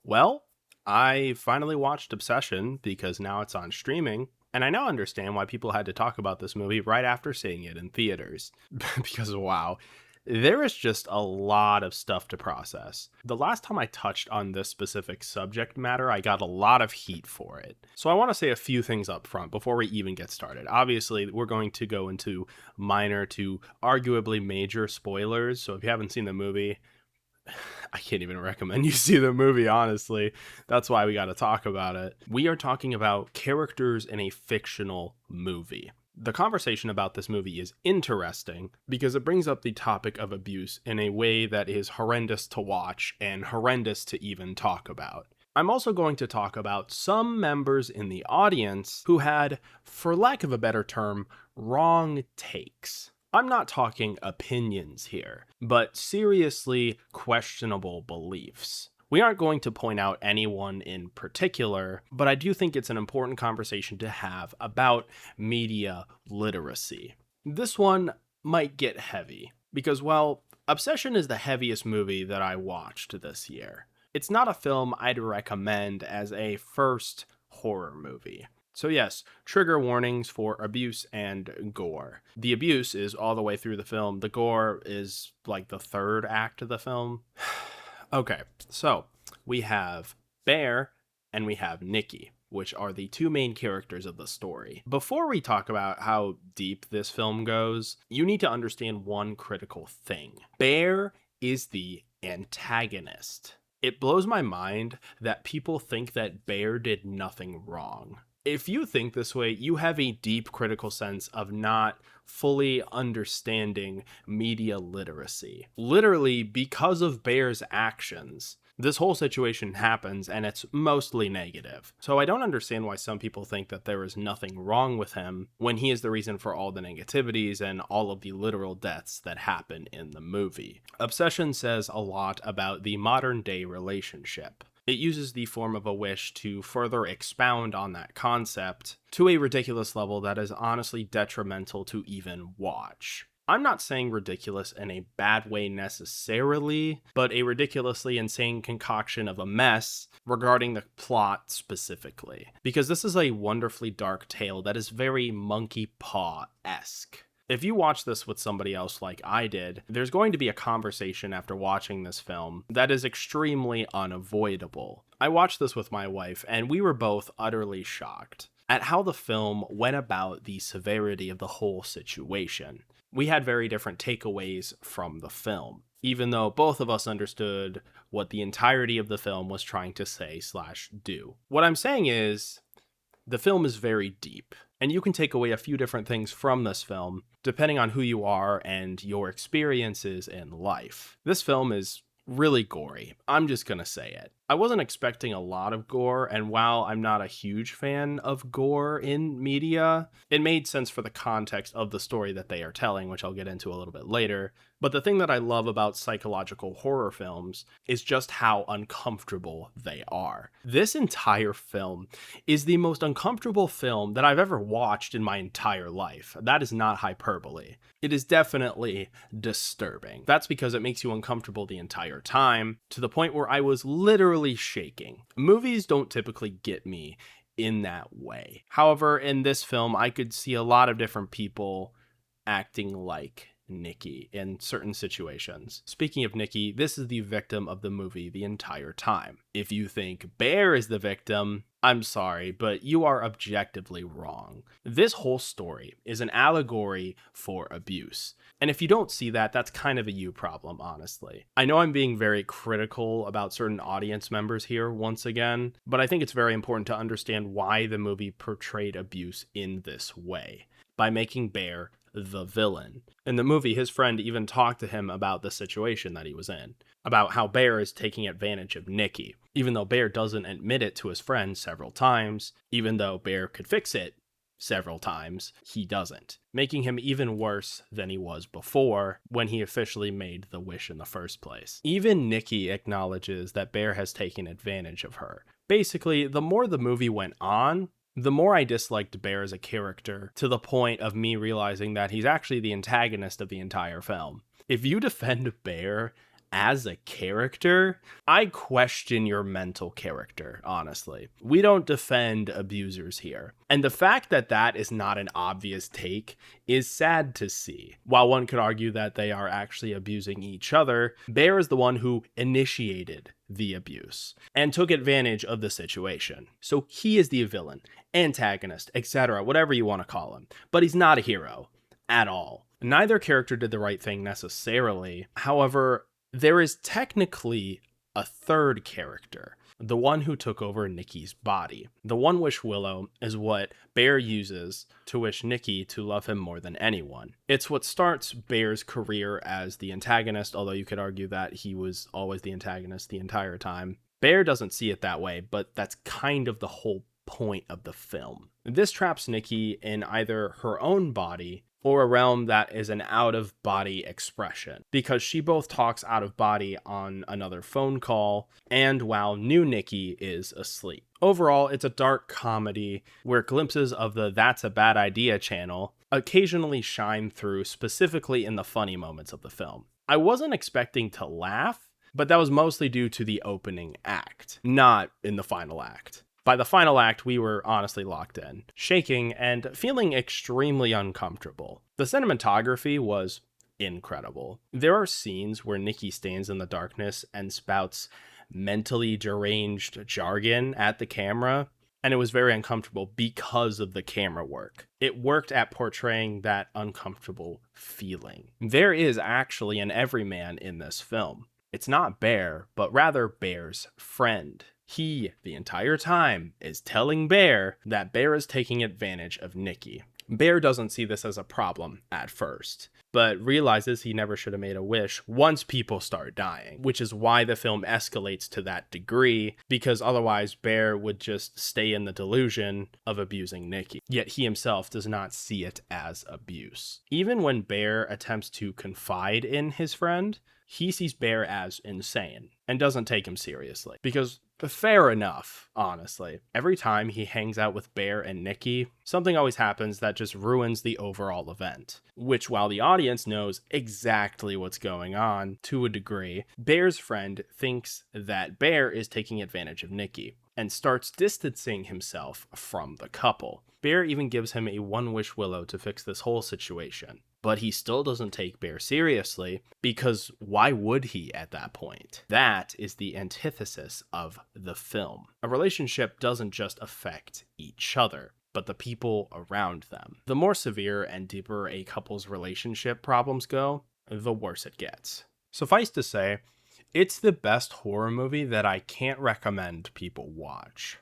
Well, I finally watched Obsession because now it's on streaming, and I now understand why people had to talk about this movie right after seeing it in theaters. Because, wow, there is just a lot of stuff to process. The last time I touched on this specific subject matter, I got a lot of heat for it. So I want to say a few things up front before we even get started. Obviously, we're going to go into minor to arguably major spoilers, so if you haven't seen the movie, I can't even recommend you see the movie, honestly. That's why we got to talk about it. We are talking about characters in a fictional movie. The conversation about this movie is interesting because it brings up the topic of abuse in a way that is horrendous to watch and horrendous to even talk about. I'm also going to talk about some members in the audience who had, for lack of a better term, wrong takes. I'm not talking opinions here, but seriously questionable beliefs. We aren't going to point out anyone in particular, but I do think it's an important conversation to have about media literacy. This one might get heavy, because, well, Obsession is the heaviest movie that I watched this year. It's not a film I'd recommend as a first horror movie. So yes, trigger warnings for abuse and gore. The abuse is all the way through the film. The gore is like the third act of the film. Okay, so we have Bear and we have Nikki, which are the two main characters of the story. Before we talk about how deep this film goes, you need to understand one critical thing. Bear is the antagonist. It blows my mind that people think that Bear did nothing wrong. If you think this way, you have a deep critical sense of not fully understanding media literacy. Literally, because of Bear's actions, this whole situation happens and it's mostly negative. So I don't understand why some people think that there is nothing wrong with him when he is the reason for all the negativities and all of the literal deaths that happen in the movie. Obsession says a lot about the modern day relationship. It uses the form of a wish to further expound on that concept to a ridiculous level that is honestly detrimental to even watch. I'm not saying ridiculous in a bad way necessarily, but a ridiculously insane concoction of a mess regarding the plot specifically. Because this is a wonderfully dark tale that is very Monkey Paw-esque. If you watch this with somebody else like I did, there's going to be a conversation after watching this film that is extremely unavoidable. I watched this with my wife, and we were both utterly shocked at how the film went about the severity of the whole situation. We had very different takeaways from the film, even though both of us understood what the entirety of the film was trying to say/do. What I'm saying is, the film is very deep, and you can take away a few different things from this film, depending on who you are and your experiences in life. This film is really gory. I'm just gonna say it. I wasn't expecting a lot of gore, and while I'm not a huge fan of gore in media, it made sense for the context of the story that they are telling, which I'll get into a little bit later. But the thing that I love about psychological horror films is just how uncomfortable they are. This entire film is the most uncomfortable film that I've ever watched in my entire life. That is not hyperbole. It is definitely disturbing. That's because it makes you uncomfortable the entire time, to the point where I was literally shaking. Movies don't typically get me in that way. However, in this film, I could see a lot of different people acting like Nikki in certain situations. Speaking of Nikki, this is the victim of the movie the entire time. If you think Bear is the victim, I'm sorry, but you are objectively wrong. This whole story is an allegory for abuse. And if you don't see that, that's kind of a you problem, honestly. I know I'm being very critical about certain audience members here once again, but I think it's very important to understand why the movie portrayed abuse in this way, by making Bear the villain. In the movie, his friend even talked to him about the situation that he was in, about how Bear is taking advantage of Nikki, even though Bear doesn't admit it to his friend several times, even though Bear could fix it several times, he doesn't, making him even worse than he was before when he officially made the wish in the first place. Even Nikki acknowledges that Bear has taken advantage of her. Basically, the more the movie went on, the more I disliked Bear as a character, to the point of me realizing that he's actually the antagonist of the entire film. If you defend Bear as a character, I question your mental character, honestly. We don't defend abusers here. And the fact that that is not an obvious take is sad to see. While one could argue that they are actually abusing each other, Bear is the one who initiated the abuse and took advantage of the situation. So he is the villain, antagonist, etc., whatever you want to call him. But he's not a hero at all. Neither character did the right thing necessarily. However, there is technically a third character, the one who took over Nikki's body. The One Wish Willow is what Bear uses to wish Nikki to love him more than anyone. It's what starts Bear's career as the antagonist, although you could argue that he was always the antagonist the entire time. Bear doesn't see it that way, but that's kind of the whole point of the film. This traps Nikki in either her own body or a realm that is an out-of-body expression, because she both talks out of body on another phone call and while new Nikki is asleep. Overall, it's a dark comedy where glimpses of the That's a Bad Idea channel occasionally shine through, specifically in the funny moments of the film. I wasn't expecting to laugh, but that was mostly due to the opening act, not in the final act. By the final act, we were honestly locked in, shaking and feeling extremely uncomfortable. The cinematography was incredible. There are scenes where Nikki stands in the darkness and spouts mentally deranged jargon at the camera, and it was very uncomfortable because of the camera work. It worked at portraying that uncomfortable feeling. There is actually an everyman in this film. It's not Bear, but rather Bear's friend. He, the entire time, is telling Bear that Bear is taking advantage of Nikki. Bear doesn't see this as a problem at first, but realizes he never should have made a wish once people start dying, which is why the film escalates to that degree, because otherwise Bear would just stay in the delusion of abusing Nikki. Yet he himself does not see it as abuse. Even when Bear attempts to confide in his friend, he sees Bear as insane and doesn't take him seriously, because fair enough, honestly. Every time he hangs out with Bear and Nikki, something always happens that just ruins the overall event, which, while the audience knows exactly what's going on to a degree, Bear's friend thinks that Bear is taking advantage of Nikki and starts distancing himself from the couple. Bear even gives him a One Wish Willow to fix this whole situation. But he still doesn't take Bear seriously, because why would he at that point? That is the antithesis of the film. A relationship doesn't just affect each other, but the people around them. The more severe and deeper a couple's relationship problems go, the worse it gets. Suffice to say, it's the best horror movie that I can't recommend people watch.